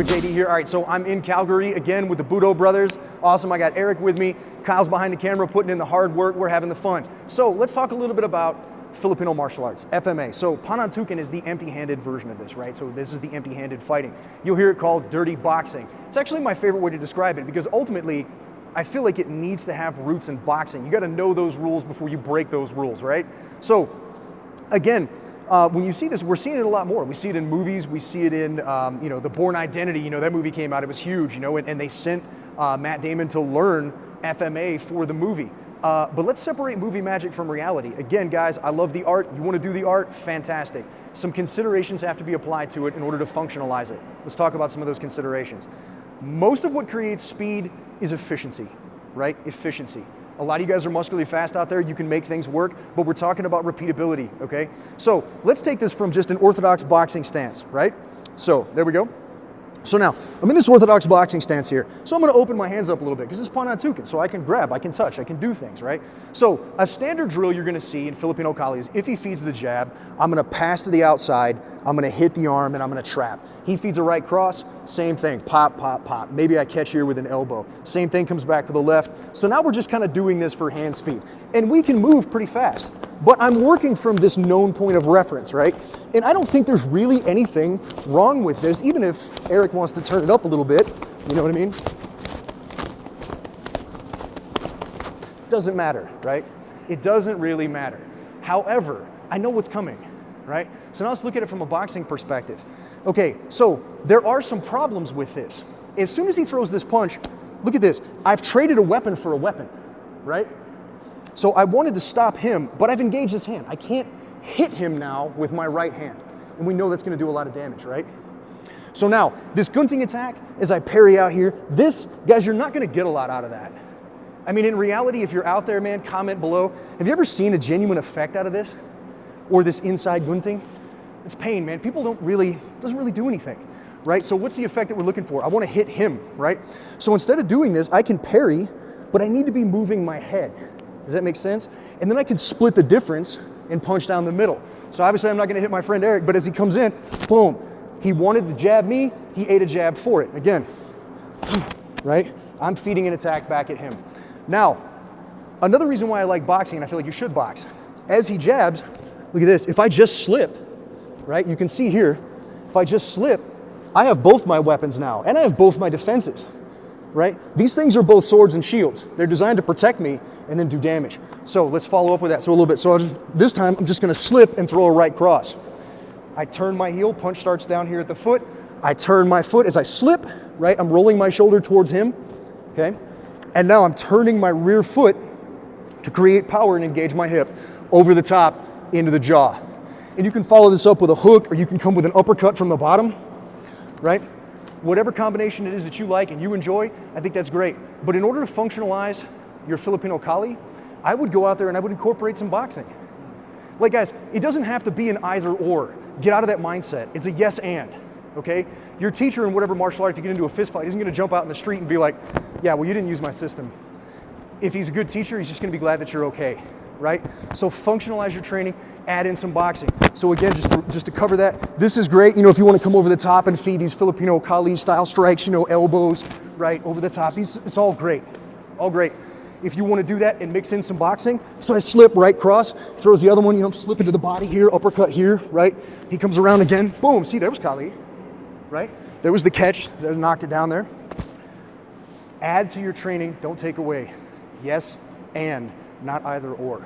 JD here. All right, so I'm in Calgary again with the Budo brothers. Awesome, I got Eric with me. Kyle's behind the camera putting in the hard work. We're having the fun. So let's talk a little bit about Filipino martial arts, FMA. So Panantukan is the empty-handed version of this, right? So this is the empty-handed fighting. You'll hear it called dirty boxing. It's actually my favorite way to describe it because ultimately, I feel like it needs to have roots in boxing. You gotta know those rules before you break those rules, right? So again, when you see this, we're seeing it a lot more. We see it in movies, we see it in The Bourne Identity, that movie came out, it was huge, and they sent Matt Damon to learn FMA for the movie. But let's separate movie magic from reality. Again, guys, I love the art. You want to do the art? Fantastic. Some considerations have to be applied to it in order to functionalize it. Let's talk about some of those considerations. Most of what creates speed is efficiency, right? Efficiency. A lot of you guys are muscularly fast out there. You can make things work, but we're talking about repeatability, okay? So let's take this from just an orthodox boxing stance, right? So there we go. So now, I'm in this orthodox boxing stance here. So I'm gonna open my hands up a little bit because it's Panantukan, so I can grab, I can touch, I can do things, right? So a standard drill you're gonna see in Filipino Kali is if he feeds the jab, I'm gonna pass to the outside, I'm gonna hit the arm, and I'm gonna trap. He feeds a right cross, same thing, pop, pop, pop. Maybe I catch here with an elbow. Same thing comes back to the left. So now we're just kind of doing this for hand speed. And we can move pretty fast, but I'm working from this known point of reference, right? And I don't think there's really anything wrong with this, even if Eric wants to turn it up a little bit, you know what I mean? Doesn't matter, right? It doesn't really matter. However, I know what's coming, right? So now let's look at it from a boxing perspective. Okay, so there are some problems with this. As soon as he throws this punch, look at this. I've traded a weapon for a weapon, right? So I wanted to stop him, but I've engaged his hand. I can't hit him now with my right hand. And we know that's gonna do a lot of damage, right? So now, this gunting attack, as I parry out here, this, guys, you're not gonna get a lot out of that. I mean, in reality, if you're out there, man, comment below. Have you ever seen a genuine effect out of this? Or this inside gunting? It's pain, man. People doesn't really do anything, right? So what's the effect that we're looking for? I wanna hit him, right? So instead of doing this, I can parry, but I need to be moving my head. Does that make sense? And then I can split the difference and punch down the middle. So obviously I'm not gonna hit my friend Eric, but as he comes in, boom. He wanted to jab me, he ate a jab for it. Again, right? I'm feeding an attack back at him. Now, another reason why I like boxing, and I feel like you should box, as he jabs, look at this, if I just slip, right? You can see here, if I just slip, I have both my weapons now, and I have both my defenses, right? These things are both swords and shields. They're designed to protect me and then do damage. So let's follow up with that. So a little bit. So this time, I'm just gonna slip and throw a right cross. I turn my heel, punch starts down here at the foot. I turn my foot as I slip, right? I'm rolling my shoulder towards him, okay? And now I'm turning my rear foot to create power and engage my hip over the top into the jaw. And you can follow this up with a hook, or you can come with an uppercut from the bottom, right? Whatever combination it is that you like and you enjoy, I think that's great. But in order to functionalize your Filipino Kali, I would go out there and I would incorporate some boxing. Like guys, it doesn't have to be an either or. Get out of that mindset. It's a yes and, okay? Your teacher in whatever martial art, if you get into a fist fight, isn't gonna jump out in the street and be like, yeah, well, you didn't use my system. If he's a good teacher, he's just gonna be glad that you're okay, right? So functionalize your training, add in some boxing. So again, just to cover that, this is great, if you wanna come over the top and feed these Filipino Kali style strikes, elbows, right, over the top. It's all great, all great. If you wanna do that and mix in some boxing, so I slip, right cross, throws the other one, slip into the body here, uppercut here, right? He comes around again, boom, see, there was Kali, right? There was the catch, that knocked it down there. Add to your training, don't take away. Yes, and not either or.